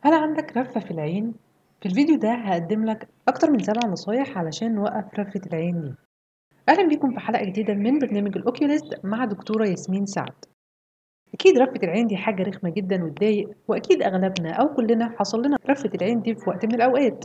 هل عندك رفة في العين؟ في الفيديو ده هقدم لك أكتر من 7 نصايح علشان نوقف رفة العين دي. أهلا بيكم في حلقة جديدة من برنامج الأوكيوليست مع دكتورة ياسمين سعد. أكيد رفة العين دي حاجة رخمة جدا وتضايق، وأكيد أغلبنا أو كلنا حصل لنا رفة العين دي في وقت من الأوقات.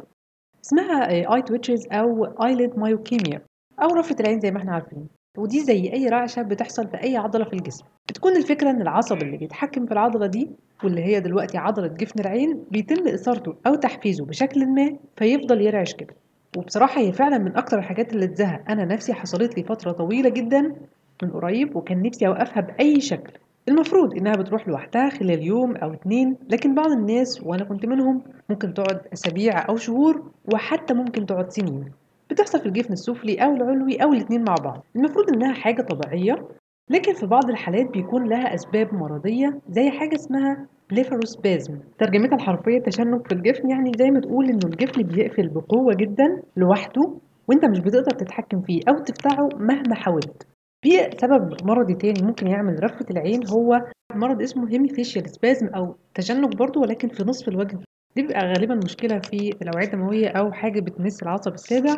اسمها اي تويتشز أو ايليد مايوكيميا أو رفة العين زي ما احنا عارفين. ودي زي أي رعشة بتحصل في أي عضلة في الجسم. بتكون الفكرة إن العصب اللي بيتحكم في العضلة دي، واللي هي دلوقتي عضلة جفن العين، بيتم إثارته أو تحفيزه بشكل ما فيفضل يرعش كده. وبصراحة هي فعلا من أكتر الحاجات اللي تزهق. أنا نفسي حصلت لي فترة طويلة جدا من قريب، وكان نفسي أوقفها بأي شكل. المفروض إنها بتروح لوحدها خلال يوم أو 2، لكن بعض الناس وأنا كنت منهم ممكن تقعد أسابيع أو شهور، وحتى ممكن تقعد سنين. بتحصل في الجفن السفلي أو العلوي أو الاتنين مع بعض. المفروض إنها حاجة طبيعية، لكن في بعض الحالات بيكون لها أسباب مرضية زي حاجة اسمها بليفاروسبازم. ترجمتها الحرفية تشنج في الجفن، يعني زي ما تقول إنه الجفن بيقفل بقوة جدا لوحده، وإنت مش بتقدر تتحكم فيه أو تفتحه مهما حاولت. في سبب مرضي تاني ممكن يعمل رفة العين، هو مرض اسمه هيميفيشيال سبازم أو تشنج برضه، ولكن في نصف الوجه. دي بيبقى غالبا مشكلة في الأوعية الدموية أو حاجة بتمس العصب السابع،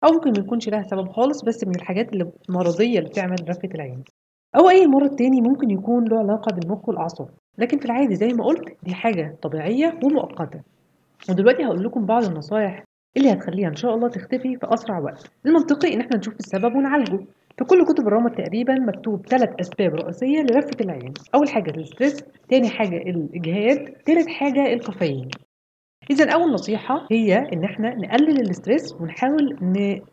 أو ممكن ما يكونش لها سبب خالص، بس من الحاجات المرضية اللي بتعمل رفة العين. أو أي مرض تاني ممكن يكون له علاقة بالمخ والأعصاب، لكن في العادي زي ما قلت دي حاجة طبيعية ومؤقتة. ودلوقتي هقول لكم بعض النصايح اللي هتخليها إن شاء الله تختفي في أسرع وقت. المنطقي إن احنا نشوف السبب ونعالجه. في كل كتب الرمد تقريبا مكتوب 3 أسباب رئيسية لرفة العين. أول حاجة الستريس، تاني حاجة الإجهاد، تالت حاجة الكافيين. إذا أول نصيحة هي إن إحنا نقلل الاسترس ونحاول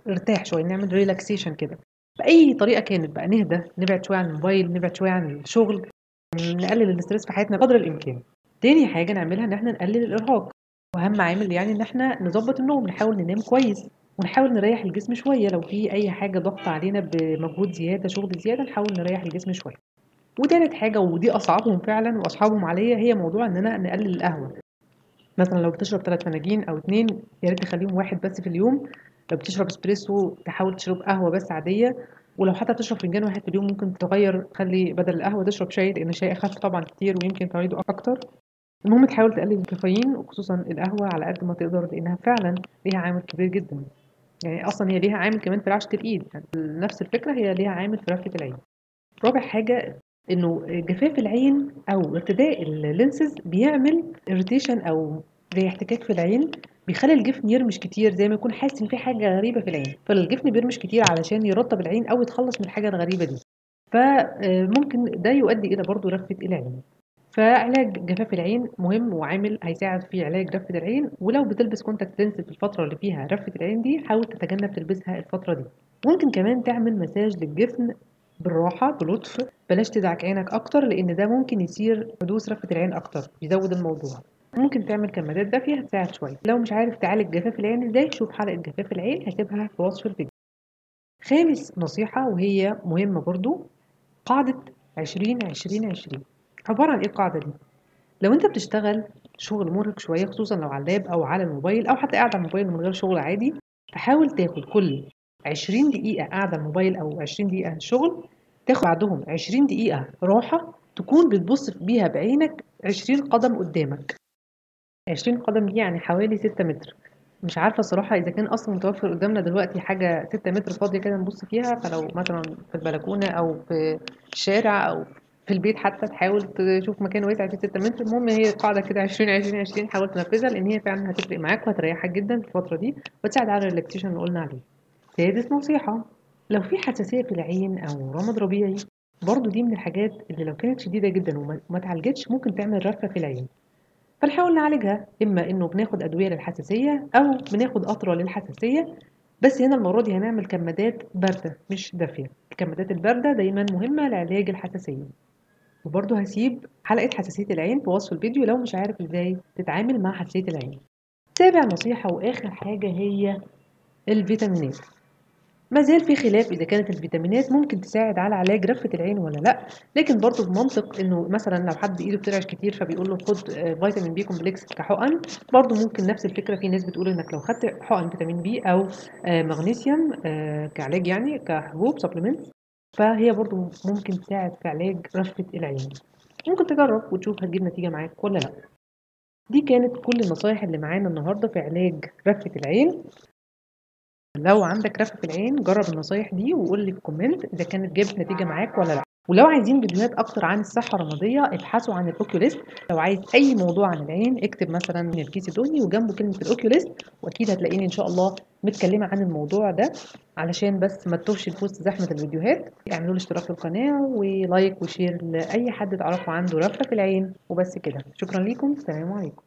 نرتاح شوية، نعمل ريلاكسيشن كده بأي طريقة كانت بقى. نهدى، نبعد شوية عن الموبايل، نبعد شوية عن الشغل، نقلل الاسترس في حياتنا قدر الإمكان. تاني حاجة نعملها إن إحنا نقلل الإرهاق، وأهم عامل يعني إن إحنا نظبط النوم، نحاول ننام كويس، ونحاول نريح الجسم شوية. لو في أي حاجة ضغط علينا بمجهود زيادة، شغل زيادة، نحاول نريح الجسم شوية. وتالت حاجة ودي أصعبهم فعلا وأصحابهم عليا، هي موضوع إننا نقلل القهوة. مثلا لو بتشرب 3 فناجين أو 2، يا ريت تخليهم 1 بس في اليوم. لو بتشرب اسبريسو تحاول تشرب قهوة بس عادية. ولو حتى بتشرب فنجان واحد في اليوم ممكن تغير، تخلي بدل القهوة تشرب شاي، لأن الشاي أخف طبعا كتير ويمكن فوائده أكتر. المهم تحاول تقلل الكافيين وخصوصا القهوة على قد ما تقدر، لأنها فعلا ليها عامل كبير جدا. يعني أصلا هي ليها عامل كمان في رعشة الإيد، يعني نفس الفكرة هي ليها عامل في رفة العين. رابع حاجة إنه جفاف العين أو ارتداء اللينسز بيعمل irritation أو زي احتكاك في العين، بيخلي الجفن يرمش كتير، زي ما يكون حاسس إن في حاجة غريبة في العين، فالجفن بيرمش كتير علشان يرطب العين أو يتخلص من الحاجة الغريبة دي. فممكن ده يؤدي إلى برضه رفة العين. فعلاج جفاف العين مهم وعامل هيساعد في علاج رفة العين. ولو بتلبس كونتاكت لينس في الفترة اللي فيها رفة العين دي، حاول تتجنب تلبسها الفترة دي. ممكن كمان تعمل مساج للجفن بالراحة بلطف، بلاش تدعك عينك أكتر، لأن ده ممكن يثير حدوث رفة العين أكتر، يزود الموضوع. ممكن تعمل كمادات دافية هتساعد شوية. لو مش عارف تعالج جفاف العين ازاي، شوف حلقة جفاف العين هسيبها في وصف الفيديو. خامس نصيحة وهي مهمة برضو، قاعدة 20 20 20. عبارة عن ايه القاعدة دي؟ لو انت بتشتغل شغل مرهق شوية، خصوصا لو على اللاب أو على الموبايل أو حتى قاعد على الموبايل من غير شغل عادي، فحاول تاخد كل 20 دقيقة قاعدة على الموبايل أو 20 دقيقة شغل، تاخد بعدهم 20 دقيقة راحة، تكون بتبص بيها بعينك 20 قدم قدامك. 20 قدم دي يعني حوالي 6 متر. مش عارفة الصراحة إذا كان أصلا متوفر قدامنا دلوقتي حاجة 6 متر فاضية كده نبص فيها. فلو مثلا في البلكونة أو في الشارع أو في البيت حتى، تحاول تشوف مكان واسع فيه 6 متر. المهم هي القاعدة كده 20 20 20، حاول تنفذها لأن هي فعلا هتفرق معاك وهتريحك جدا في الفترة دي، وتساعد على الريلاكسيشن اللي قلنا عليه. سادس نصيحة، لو في حساسية في العين أو رمد ربيعي، برضو دي من الحاجات اللي لو كانت شديدة جدا وما اتعالجتش ممكن تعمل رفة في العين. فنحاول نعالجها، إما إنه بناخد أدوية للحساسية أو بناخد قطرة للحساسية. بس هنا المرة دي هنعمل كمادات باردة مش دافية. الكمادات الباردة دايما مهمة لعلاج الحساسية. وبرضه هسيب حلقة حساسية العين في وصف الفيديو لو مش عارف ازاي تتعامل مع حساسية العين. سابع نصيحة وآخر حاجة هي الفيتامينات. ما زال في خلاف إذا كانت الفيتامينات ممكن تساعد على علاج رفة العين ولا لأ، لكن برضه بمنطق إنه مثلا لو حد إيده بترعش كتير فبيقول له خد فيتامين بي كومبلكس كحقن، برضه ممكن نفس الفكرة. في ناس بتقول إنك لو خدت حقن فيتامين بي أو مغنيسيوم كعلاج يعني كحبوب سبلمنت، فهي برضه ممكن تساعد في علاج رفة العين. ممكن تجرب وتشوف هتجيب نتيجة معاك ولا لأ. دي كانت كل النصايح اللي معانا النهارده في علاج رفة العين. لو عندك رفة في العين جرب النصايح دي وقول لي في كومنت اذا كانت جابت نتيجة معاك ولا لا. ولو عايزين فيديوهات اكتر عن الصحة الرمادية ابحثوا عن الاوكيوليست. لو عايز اي موضوع عن العين اكتب مثلا نرجسي دهني وجنبه كلمة الاوكيوليست، واكيد هتلاقيني ان شاء الله متكلمة عن الموضوع ده. علشان بس ما تتوهش في وسط زحمة الفيديوهات اعملوا لي اشتراك في القناة ولايك وشير لاي حد تعرفوا عنده رفة في العين. وبس كده، شكرا ليكم، سلام عليكم.